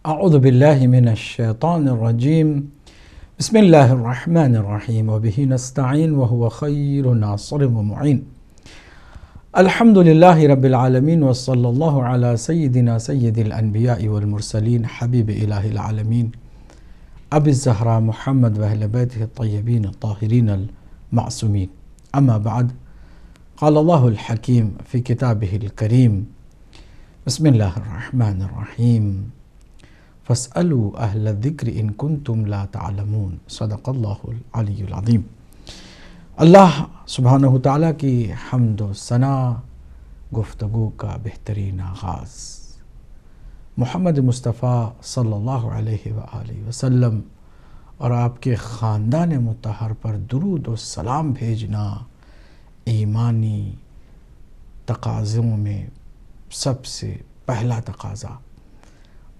اعوذ باللہ من الشیطان الرجیم بسم اللہ الرحمن الرحیم وبہ نستعین وہو خیر ناصر ومعین الحمد للہ رب العالمین وصلی اللہ علی سیدنا سید الانبیاء والمرسلین حبیب الہ العالمین ابی الزہراء محمد واہل بیتہ الطیبین الطاہرین المعصومین اما بعد قال اللہ الحکیم فی کتابہ الکریم بسم اللہ الرحمن الرحیم فاسألوا اہل الذکر ان کنتم لا تعلمون صدق اللہ العلی العظیم۔ اللہ سبحانہ وتعالیٰ کی حمد و ثنا گفتگو کا بہترین آغاز محمد مصطفیٰ صلی اللہ علیہ وآلہ وسلم اور آپ کے خاندان مطہر پر درود و سلام بھیجنا ایمانی تقاضوں میں سب سے پہلا تقاضا،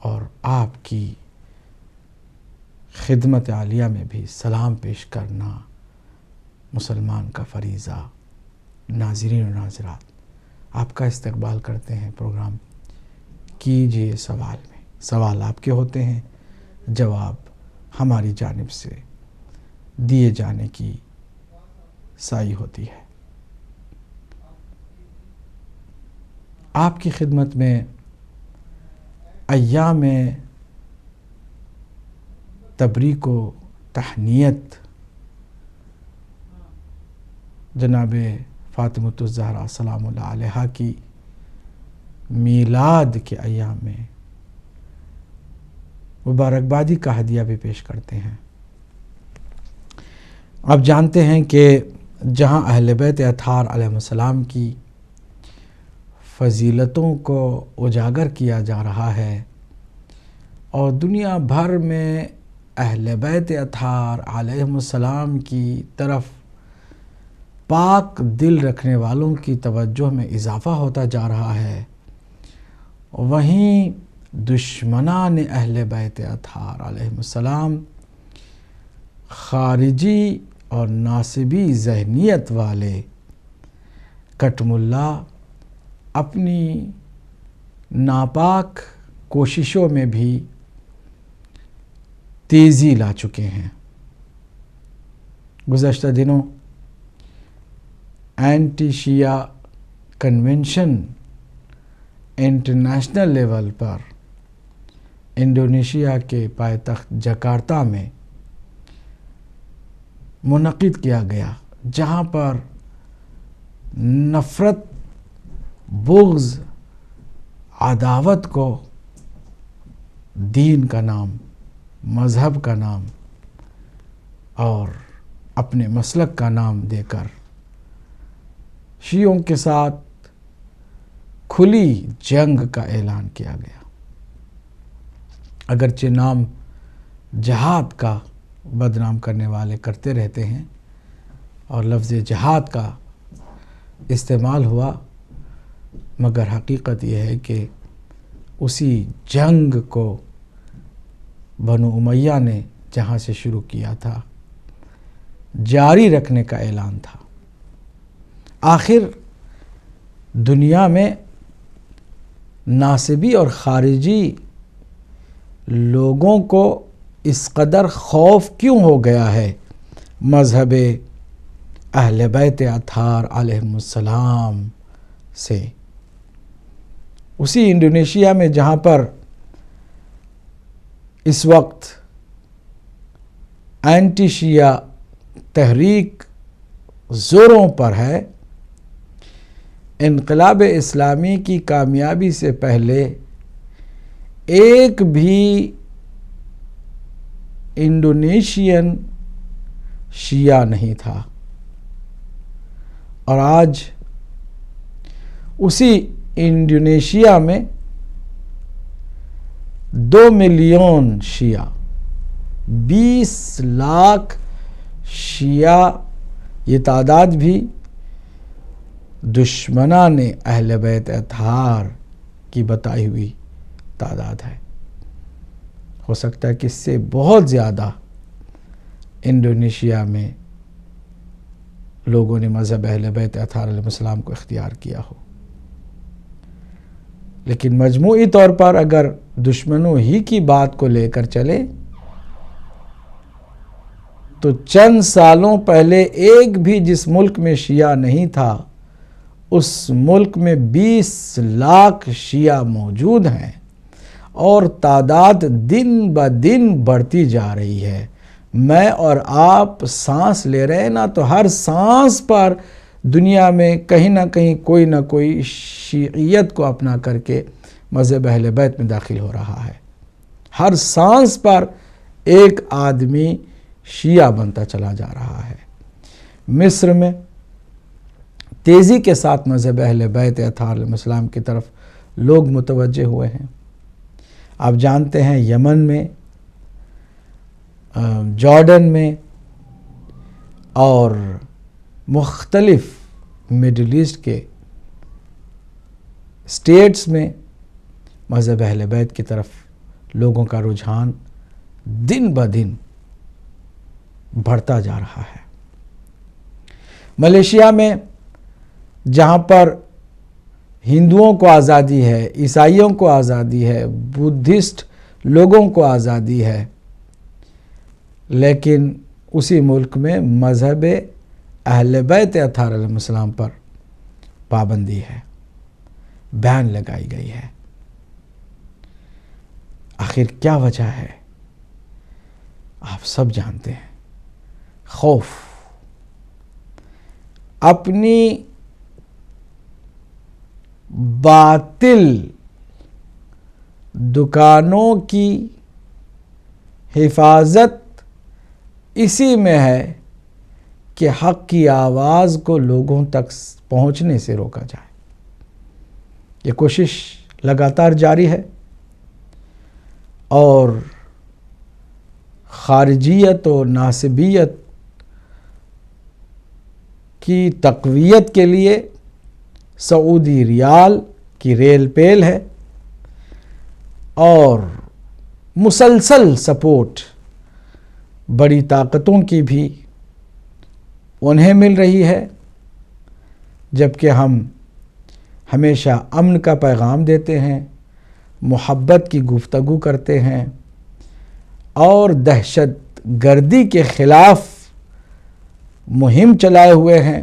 اور آپ کی خدمت عالیہ میں بھی سلام پیش کرنا مسلمان کا فریضہ۔ ناظرین و ناظرات، آپ کا استقبال کرتے ہیں پروگرام کیجئے سوال میں۔ سوال آپ کے ہوتے ہیں، جواب ہماری جانب سے دیے جانے کی سعی ہوتی ہے۔ آپ کی خدمت میں ایام تبریک و تہنیت جناب فاطمۃ الزہرا سلام اللہ علیہا کی میلاد کے ایام میں مبارکبادی کا ہدیہ بھی پیش کرتے ہیں۔ آپ جانتے ہیں کہ جہاں اہل بیت اطہار علیہ السلام کی فضیلتوں کو اجاگر کیا جا رہا ہے اور دنیا بھر میں اہل بیت اطہار علیہ السلام کی طرف پاک دل رکھنے والوں کی توجہ میں اضافہ ہوتا جا رہا ہے، وہیں دشمنان اہل بیت اطہار علیہ السلام خارجی اور ناصبی ذہنیت والے کٹ ملا اپنی ناپاک کوششوں میں بھی تیزی لا چکے ہیں۔ گزشتہ دنوں اینٹی شیعہ کنونشن انٹرنیشنل لیول پر انڈونیشیا کے پائیتخت جکارتا میں منعقد کیا گیا، جہاں پر نفرت، بغض، عداوت کو دین کا نام، مذہب کا نام اور اپنے مسلک کا نام دے کر شیعوں کے ساتھ کھلی جنگ کا اعلان کیا گیا۔ اگرچہ نام جہاد کا بدنام کرنے والے کرتے رہتے ہیں اور لفظ جہاد کا استعمال ہوا، مگر حقیقت یہ ہے کہ اسی جنگ کو بنو امیہ نے جہاں سے شروع کیا تھا جاری رکھنے کا اعلان تھا۔ آخر دنیا میں ناصبی اور خارجی لوگوں کو اس قدر خوف کیوں ہو گیا ہے مذہب اہل بیت اطہار علیہ السلام سے؟ اسی انڈونیشیا میں جہاں پر اس وقت اینٹی شیعہ تحریک زوروں پر ہے، انقلاب اسلامی کی کامیابی سے پہلے ایک بھی انڈونیشین شیعہ نہیں تھا، اور آج اسی انڈونیشیا میں 2 ملین شیعہ، 20 لاکھ شیعہ، یہ تعداد بھی دشمنان اہل بیت اطہار کی بتائی ہوئی تعداد ہے۔ ہو سکتا ہے کہ اس سے بہت زیادہ انڈونیشیا میں لوگوں نے مذہب اہل بیت اطہار علیہ السلام کو اختیار کیا ہو، لیکن مجموعی طور پر اگر دشمنوں ہی کی بات کو لے کر چلے تو چند سالوں پہلے ایک بھی جس ملک میں شیعہ نہیں تھا اس ملک میں 20 لاکھ شیعہ موجود ہیں اور تعداد دن بہ دن بڑھتی جا رہی ہے۔ میں اور آپ سانس لے رہے ہیں نا، تو ہر سانس پر دنیا میں کہیں نہ کہیں کوئی نہ کوئی شیعیت کو اپنا کر کے مذہب اہل بیت میں داخل ہو رہا ہے۔ ہر سانس پر ایک آدمی شیعہ بنتا چلا جا رہا ہے۔ مصر میں تیزی کے ساتھ مذہب اہل بیت اطہار علیہ السلام کی طرف لوگ متوجہ ہوئے ہیں۔ آپ جانتے ہیں یمن میں، جارڈن میں اور مختلف مڈل ایسٹ کے اسٹیٹس میں مذہب اہل بیت کی طرف لوگوں کا رجحان دن بہ دن بڑھتا جا رہا ہے۔ ملیشیا میں جہاں پر ہندوؤں کو آزادی ہے، عیسائیوں کو آزادی ہے، بدھسٹ لوگوں کو آزادی ہے، لیکن اسی ملک میں مذہب اہل بیت اطہار علیہ السلام پر پابندی ہے، بین لگائی گئی ہے۔ آخر کیا وجہ ہے؟ آپ سب جانتے ہیں، خوف۔ اپنی باطل دکانوں کی حفاظت اسی میں ہے کہ حق کی آواز کو لوگوں تک پہنچنے سے روکا جائے۔ یہ کوشش لگاتار جاری ہے اور خارجیت و ناصبیت کی تقویت کے لیے سعودی ریال کی ریل پیل ہے اور مسلسل سپورٹ بڑی طاقتوں کی بھی انہیں مل رہی ہے، جبکہ ہم ہمیشہ امن کا پیغام دیتے ہیں، محبت کی گفتگو کرتے ہیں اور دہشت گردی کے خلاف مہم چلائے ہوئے ہیں،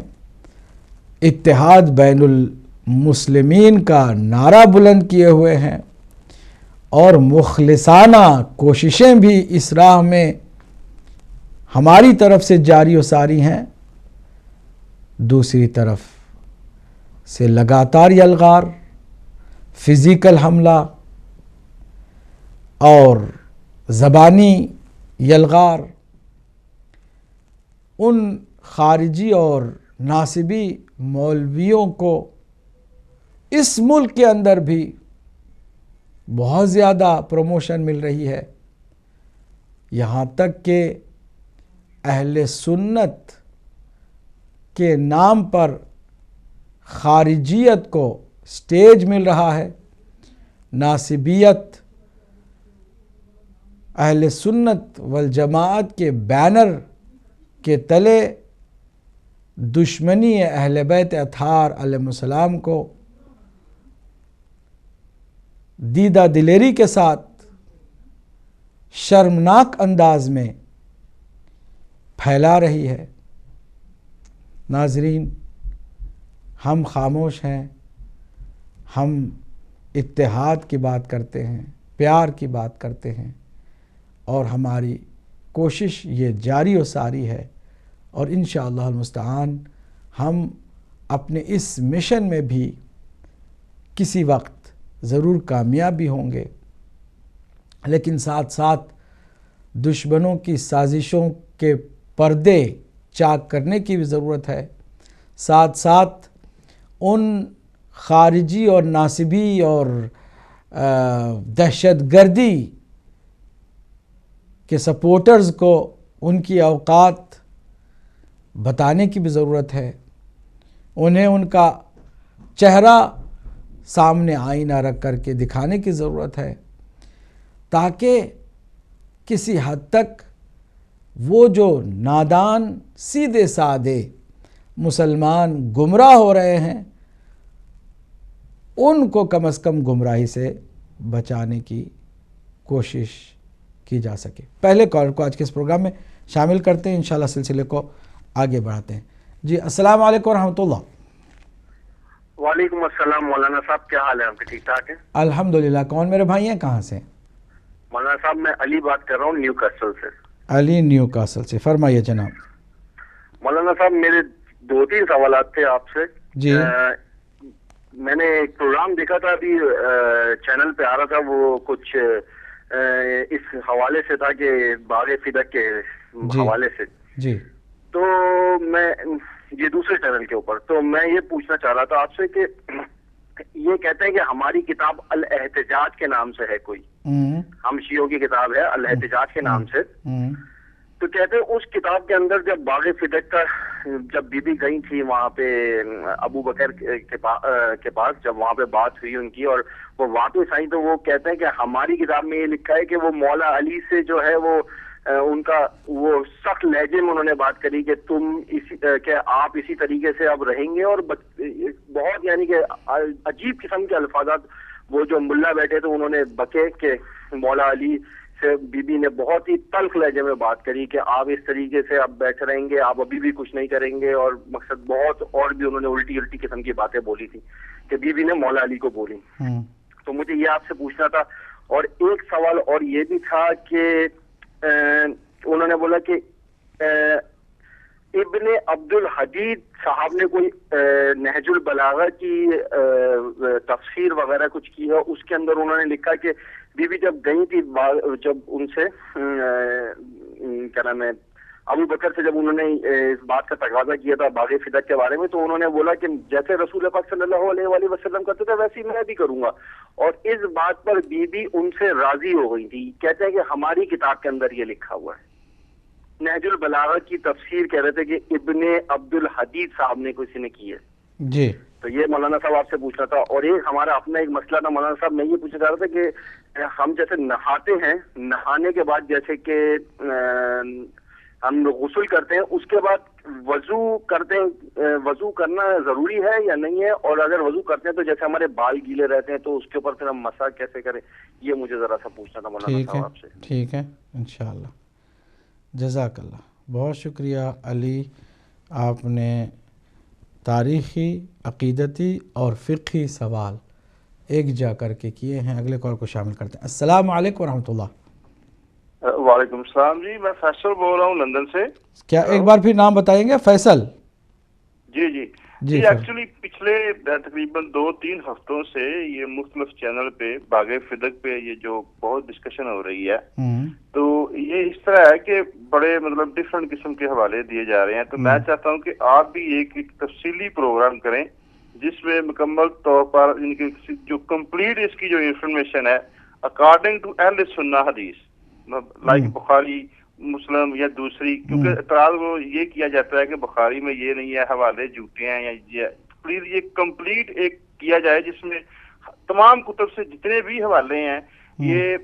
اتحاد بین المسلمین کا نعرہ بلند کیے ہوئے ہیں اور مخلصانہ کوششیں بھی اس راہ میں ہماری طرف سے جاری و ساری ہیں۔ دوسری طرف سے لگاتار یلغار، فزیکل حملہ اور زبانی یلغار ان خارجی اور ناصبی مولویوں کو اس ملک کے اندر بھی بہت زیادہ پروموشن مل رہی ہے، یہاں تک کہ اہل سنت کے نام پر خارجیت کو سٹیج مل رہا ہے، ناصبیت اہل سنت والجماعت کے بینر کے تلے دشمنی اہل بیت اطہار علیہ السلام کو دیدہ دلیری کے ساتھ شرمناک انداز میں پھیلا رہی ہے۔ ناظرین، ہم خاموش ہیں، ہم اتحاد کی بات کرتے ہیں، پیار کی بات کرتے ہیں اور ہماری کوشش یہ جاری و ساری ہے اور انشاءاللہ المستعان ہم اپنے اس مشن میں بھی کسی وقت ضرور کامیاب بھی ہوں گے، لیکن ساتھ ساتھ دشمنوں کی سازشوں کے پردے چاک کرنے کی بھی ضرورت ہے، ساتھ ساتھ ان خارجی اور ناصبی اور دہشت گردی کے سپورٹرز کو ان کی اوقات بتانے کی بھی ضرورت ہے، انہیں ان کا چہرہ سامنے آئینہ رکھ کر کے دکھانے کی ضرورت ہے، تاکہ کسی حد تک وہ جو نادان سیدھے سادے مسلمان گمراہ ہو رہے ہیں ان کو کم از کم گمراہی سے بچانے کی کوشش کی جا سکے. پہلے کالر کو آج کے اس پروگرام میں شامل کرتے ہیں، انشاءاللہ سلسلے کو آگے بڑھاتے ہیں. جی السلام علیکم ورحمۃ اللہ. وعلیکم السلام مولانا صاحب، کیا حال ہے آپ کے؟ ٹھیک ٹھاک ہیں الحمدللہ. کون میرے بھائی ہیں، کہاں سے؟ مولانا صاحب میں علی بات کر رہا ہوں نیو کاسل سے. علی نیو کاسل سے، فرمائیے جناب. مولانا صاحب میرے 2-3 سوالات تھے آپ سے. جی میں نے ایک پروگرام دیکھا تھا ابھی چینل پہ آ رہا تھا، وہ کچھ اس حوالے سے تھا کہ باغ فدق کے حوالے سے. جی تو میں یہ دوسرے چینل کے اوپر، تو میں یہ پوچھنا چاہ رہا تھا آپ سے کہ یہ کہتے ہیں کہ ہماری کتاب الاحتجاج کے نام سے ہے کوئی، ہم شیعوں کی کتاب ہے الاحتجاج کے نام سے. تو کہتے ہیں اس کتاب کے اندر جب باغ فدق کا جب بی بی گئی تھی وہاں پہ ابو بکر کے پاس، جب وہاں پہ بات ہوئی ان کی اور وہ واپس آئی، تو وہ کہتے ہیں کہ ہماری کتاب میں یہ لکھا ہے کہ وہ مولا علی سے جو ہے وہ ان کا وہ سخت لہجے میں انہوں نے بات کری کہ کہ آپ اسی طریقے سے اب رہیں گے. اور بہت یعنی کہ عجیب قسم کے الفاظات وہ جو ملا بیٹھے تھے انہوں نے بکے کہ مولا علی سے بی بی نے بہت ہی تلخ لہجے میں بات کری کہ آپ اس طریقے سے اب بیٹھ رہیں گے، آپ ابھی بھی کچھ نہیں کریں گے. اور مقصد بہت اور بھی انہوں نے الٹی قسم کی باتیں بولی تھی کہ بی بی نے مولا علی کو بولی. تو مجھے یہ آپ سے پوچھنا تھا. اور ایک سوال اور یہ بھی تھا کہ انہوں نے بولا کہ ابن عبد الحدید صاحب نے کوئی نہج البلاغہ کی تفسیر وغیرہ کچھ کی ہے، اس کے اندر انہوں نے لکھا کہ بی بی جب گئی تھی جب ان سے کیا نام ہے ابو بکر سے، جب انہوں نے اس بات کا تقاضا کیا تھا باغ فدق کے بارے میں، تو انہوں نے بولا کہ جیسے رسول پاک صلی اللہ علیہ وآلہ وسلم کرتے تھے ویسے ہی میں بھی کروں گا. اور اس بات پر بی بی ان سے راضی ہو گئی تھی. کہتے ہیں کہ ہماری کتاب کے اندر یہ لکھا ہوا ہے. نہج البلاغہ کی تفسیر کہہ رہے تھے کہ ابن عبد الحدید صاحب نے کسی نے کی ہے. جی تو یہ مولانا صاحب آپ سے پوچھنا تھا. اور ایک ہمارا اپنا ایک مسئلہ تھا مولانا صاحب، میں یہ پوچھنا چاہ رہا تھا کہ ہم جیسے نہاتے ہیں، نہانے کے بعد جیسے کہ ہم غسل کرتے ہیں، اس کے بعد وضو کرتے ہیں، وضو کرنا ضروری ہے یا نہیں ہے؟ اور اگر وضو کرتے ہیں تو جیسے ہمارے بال گیلے رہتے ہیں تو اس کے اوپر پھر ہم مسح کیسے کریں؟ یہ مجھے ذرا سا پوچھنا تھا مولانا صاحب آپ سے. ٹھیک ہے انشاءاللہ. جزاک اللہ. بہت شکریہ علی، آپ نے تاریخی، عقیدتی اور فقہی سوال ایک جا کر کے کیے ہیں. اگلے کال کو شامل کرتے ہیں. السلام علیکم ورحمۃ اللہ. وعلیکم السلام جی، میں فیصل بول رہا ہوں لندن سے. کیا ایک بار پھر نام بتائیں گے؟ فیصل. جی ایکچولی پچھلے تقریباً 2-3 ہفتوں سے یہ مختلف چینل پہ باغ فدق پہ یہ جو بہت ڈسکشن ہو رہی ہے، تو یہ اس طرح ہے کہ بڑے مطلب ڈفرینٹ قسم کے حوالے دیے جا رہے ہیں. تو میں چاہتا ہوں کہ آپ بھی ایک تفصیلی پروگرام کریں جس میں مکمل طور پر ان کی جو کمپلیٹ اس کی جو انفارمیشن ہے اکارڈنگ ٹو اہل سنہ حدیث، لائک بخاری، مسلم یا دوسری، کیونکہ اعتراض وہ یہ کیا جاتا ہے کہ بخاری میں یہ نہیں ہے، حوالے جھوٹے ہیں، یا پلیز یہ کمپلیٹ ایک کیا جائے جس میں تمام کتب سے جتنے بھی حوالے ہیں یہ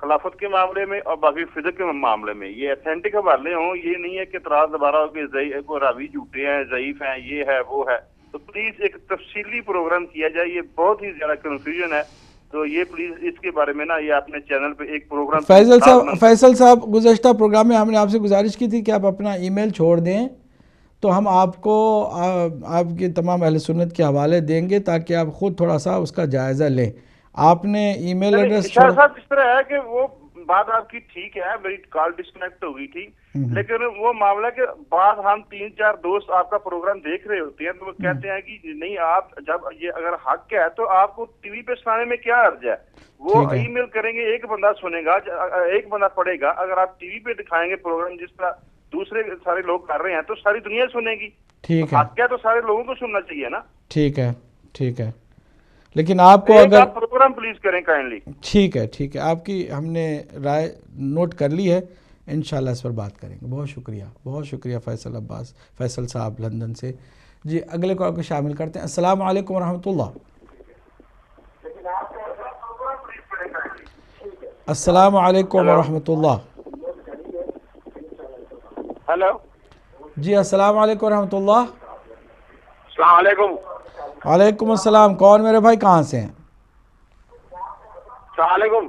خلافت کے معاملے میں اور باقی فدق کے معاملے میں یہ اتھینٹک حوالے ہوں. یہ نہیں ہے کہ اعتراض دوبارہ ہو کہ کو راوی جھوٹے ہیں، ضعیف ہیں، یہ ہے وہ ہے. تو پلیز ایک تفصیلی پروگرام کیا جائے، یہ بہت ہی زیادہ کنفیوژن ہے. تو یہ پلیز اس کے بارے میں نا یہ اپنے چینل پہ ایک پروگرام. فیصل صاحب گزشتہ پروگرام میں ہم نے آپ سے گزارش کی تھی کہ آپ اپنا ای میل چھوڑ دیں تو ہم آپ کو آپ کے تمام اہل سنت کے حوالے دیں گے تاکہ آپ خود تھوڑا سا اس کا جائزہ لیں. آپ نے ای میل ایڈریس چھوڑا. صاحب اس طرح ہے کہ وہ بات آپ کی ٹھیک ہے، میری کال ڈسکنیکٹ ہو گئی تھی، لیکن وہ معاملہ کہ بعد ہم 3-4 دوست آپ کا پروگرام دیکھ رہے ہوتے ہیں تو وہ کہتے ہیں کہ نہیں آپ جب یہ اگر حق ہے تو آپ کو ٹی وی پہ سنانے میں کیا عرض ہے. وہ ای میل کریں گے، ایک بندہ سنے گا، ایک بندہ پڑھے گا. اگر آپ ٹی وی پہ دکھائیں گے پروگرام جس طرح دوسرے سارے لوگ کر رہے ہیں تو ساری دنیا سنے گی. ٹھیک ہے، حق ہے تو سارے لوگوں کو سننا چاہیے نا. ٹھیک ہے ٹھیک ہے، لیکن آپ کو اگر آپ پروگرام پلیز کریں کائنڈلی. ٹھیک ہے ٹھیک ہے، آپ کی ہم نے رائے نوٹ کر لی ہے، انشاءاللہ اس پر بات کریں گے. بہت شکریہ، بہت شکریہ فیصل صاحب لندن سے. جی اگلے کال کو شامل کرتے ہیں. السلام علیکم ورحمۃ اللہ. السلام علیکم ورحمۃ اللہ. ہیلو جی السلام علیکم ورحمۃ اللہ. السلام علیکم. وعلیکم السلام. کون میرے بھائی، کہاں سے ہیں؟ السلام علیکم.